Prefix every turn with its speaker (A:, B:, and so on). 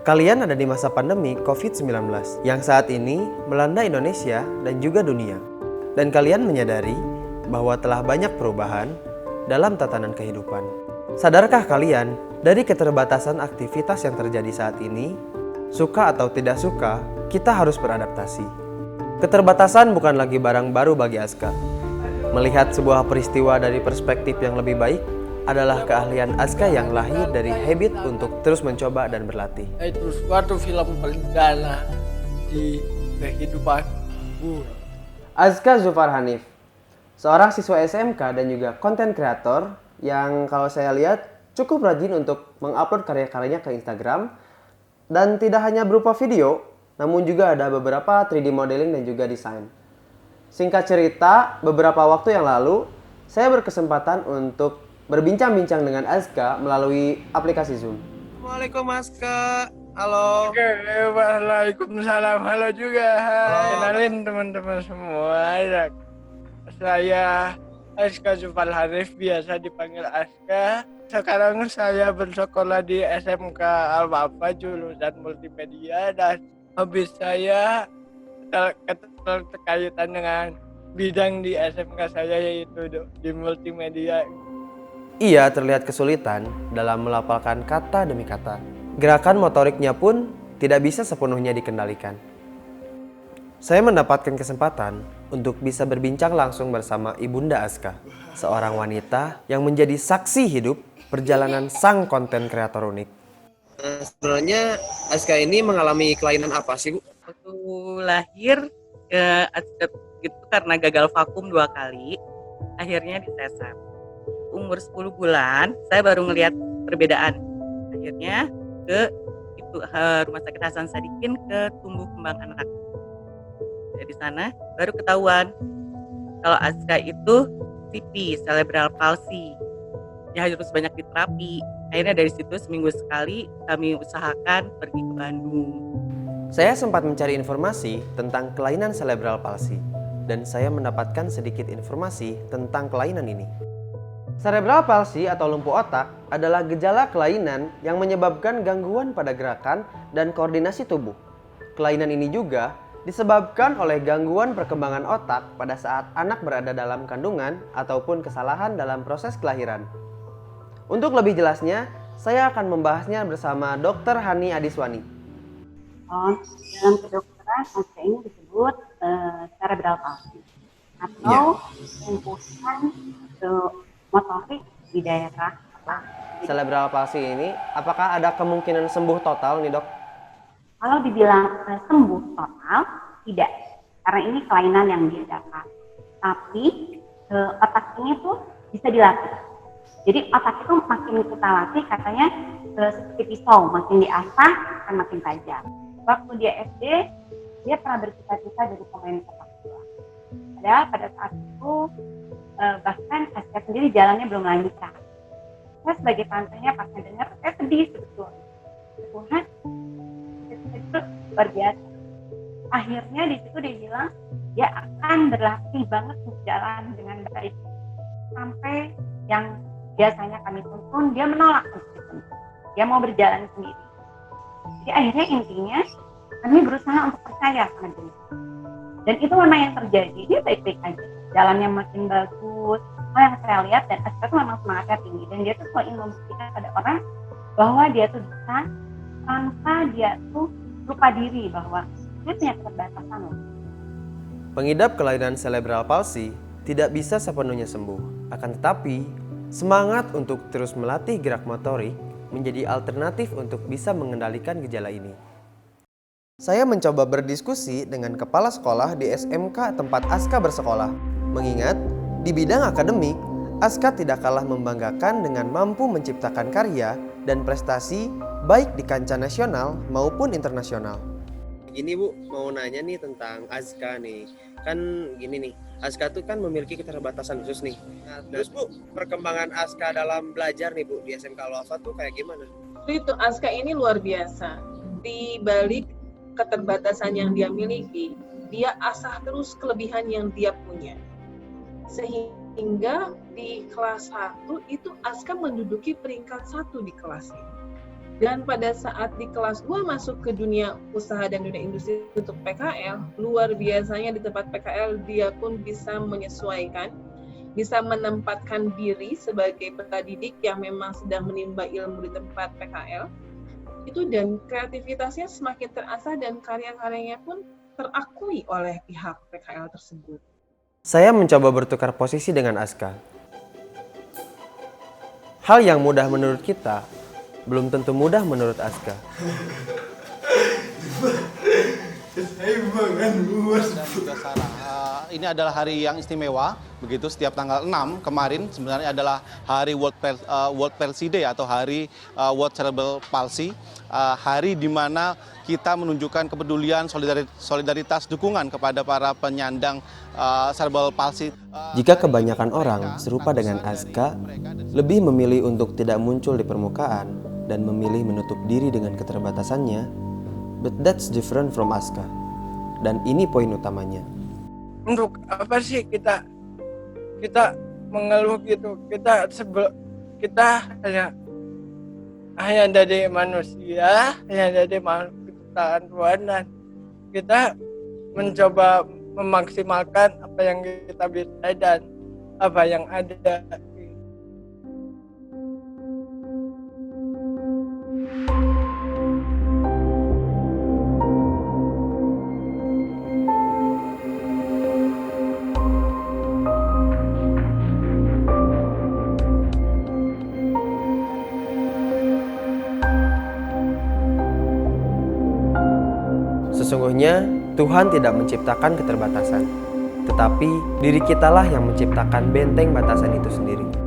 A: Kalian ada di masa pandemi COVID-19 yang saat ini melanda Indonesia dan juga dunia. Dan kalian menyadari bahwa telah banyak perubahan dalam tatanan kehidupan. Sadarkah kalian dari keterbatasan aktivitas yang terjadi saat ini? Suka atau tidak suka, kita harus beradaptasi. Keterbatasan bukan lagi barang baru bagi Aska. Melihat sebuah peristiwa dari perspektif yang lebih baik adalah keahlian Aska yang lahir dari habit untuk terus mencoba dan berlatih.
B: Itu suatu film perdana di kehidupanku.
A: Aska Zufar Hanif, seorang siswa SMK dan juga konten kreator yang kalau saya lihat cukup rajin untuk mengupload karya-karyanya ke Instagram. Dan tidak hanya berupa video, namun juga ada beberapa 3D modeling dan juga desain. Singkat cerita, beberapa waktu yang lalu, saya berkesempatan untuk berbincang-bincang dengan Aska melalui aplikasi Zoom. Assalamualaikum Aska, halo.
B: Oke, waalaikumsalam, halo juga.
A: Halo.
B: Kenalin teman-teman semua. Saya Aska Zufar Hanif, biasa dipanggil Aska. Sekarang saya bersekolah di SMK Al-Wafa jurusan multimedia, dan hobi saya terkaitan dengan bidang di SMK saya, yaitu di multimedia.
A: Ia terlihat kesulitan dalam melafalkan kata demi kata. Gerakan motoriknya pun tidak bisa sepenuhnya dikendalikan. Saya mendapatkan kesempatan untuk bisa berbincang langsung bersama Ibunda Aska, seorang wanita yang menjadi saksi hidup perjalanan sang konten kreator unik. Sebenarnya Aska ini mengalami kelainan apa sih, Bu?
C: Waktu lahir itu karena gagal vakum 2 kali, akhirnya disesar. Umur 10 bulan saya baru ngelihat perbedaan. Akhirnya ke Rumah Sakit Hasan Sadikin, ke tumbuh kembang anak. Di sana baru ketahuan kalau Aska itu CP, cerebral palsy. Ya harus banyak diterapi. Akhirnya dari situ seminggu sekali kami usahakan pergi ke Bandung.
A: Saya sempat mencari informasi tentang kelainan cerebral palsy dan saya mendapatkan sedikit informasi tentang kelainan ini. Cerebral palsy atau lumpuh otak adalah gejala kelainan yang menyebabkan gangguan pada gerakan dan koordinasi tubuh. Kelainan ini juga disebabkan oleh gangguan perkembangan otak pada saat anak berada dalam kandungan ataupun kesalahan dalam proses kelahiran. Untuk lebih jelasnya, saya akan membahasnya bersama Dr. Hani Adiswani.
D: Dalam kedokteran, maka ini disebut cerebral palsy atau lumpuhan motorik di daerah.
A: Cerebral palsy ini, apakah ada kemungkinan sembuh total nih, Dok?
D: Kalau dibilang sembuh total, tidak, karena ini kelainan yang diadakan. Tapi otak ini tuh bisa dilatih. Jadi otak itu makin kita latih, katanya seperti pisau, makin diasah akan makin tajam. Waktu dia SD, dia pernah bercita-cita jadi pemain sepak bola. Padahal pada saat itu bahkan Aska sendiri jalannya belum lancar. Saya sebagai tantenya pas mendengar, saya sedih sebetulnya. Tuhan, itu luar biasa. Akhirnya di situ dia bilang, dia akan berlatih banget untuk jalan dengan baik. Sampai yang biasanya kami tuntun, dia menolak untuk itu. Dia mau berjalan sendiri. Jadi akhirnya intinya, kami berusaha untuk percaya sama dia. Dan itu memang yang terjadi, dia baik-baik aja. Jalannya makin bagus. Yang saya lihat, dan Aska tuh memang semangatnya tinggi. Dan dia tuh selalu ingin membuktikan pada orang bahwa dia tuh bisa, tanpa dia tuh lupa diri bahwa dia punya keterbatasan loh.
A: Pengidap kelainan cerebral palsy tidak bisa sepenuhnya sembuh. Akan tetapi, semangat untuk terus melatih gerak motorik menjadi alternatif untuk bisa mengendalikan gejala ini. Saya mencoba berdiskusi dengan kepala sekolah di SMK tempat Aska bersekolah. Mengingat, di bidang akademik, Aska tidak kalah membanggakan dengan mampu menciptakan karya dan prestasi baik di kancah nasional maupun internasional. Gini Bu, mau nanya nih tentang Aska nih. Kan gini nih, Aska tuh kan memiliki keterbatasan khusus nih. Nah, terus Bu, perkembangan Aska dalam belajar nih Bu di SMK Al-Wafa tuh kayak gimana?
E: Itu Aska ini luar biasa. Di balik keterbatasan yang dia miliki, dia asah terus kelebihan yang dia punya. Sehingga di kelas 1 itu Aska menduduki peringkat 1 di kelasnya. Dan pada saat di kelas 2 masuk ke dunia usaha dan dunia industri untuk PKL, luar biasanya di tempat PKL dia pun bisa menyesuaikan, bisa menempatkan diri sebagai pendidik yang memang sedang menimba ilmu di tempat PKL. Itu dan kreativitasnya semakin terasah dan karya-karyanya pun terakui oleh pihak PKL tersebut.
A: Saya mencoba bertukar posisi dengan Aska. Hal yang mudah menurut kita, belum tentu mudah menurut Aska.
F: Dan juga Sarah, ini adalah hari yang istimewa. Begitu setiap tanggal 6 kemarin sebenarnya adalah hari World Palsy Day atau hari World Cerebral Palsy. Hari di mana kita menunjukkan kepedulian, solidaritas, dukungan kepada para penyandang cerebral palsy.
A: Jika kebanyakan orang serupa dengan Aska, lebih memilih untuk tidak muncul di permukaan dan memilih menutup diri dengan keterbatasannya, but that's different from Aska. Dan ini poin utamanya.
B: Untuk apa sih kita mengeluh gitu? Kita hanya dari manusia, hanya dari makhluk ciptaan Tuhan, dan kita mencoba memaksimalkan apa yang kita bisa dan apa yang ada.
A: Sesungguhnya Tuhan tidak menciptakan keterbatasan, tetapi diri kitalah yang menciptakan benteng batasan itu sendiri.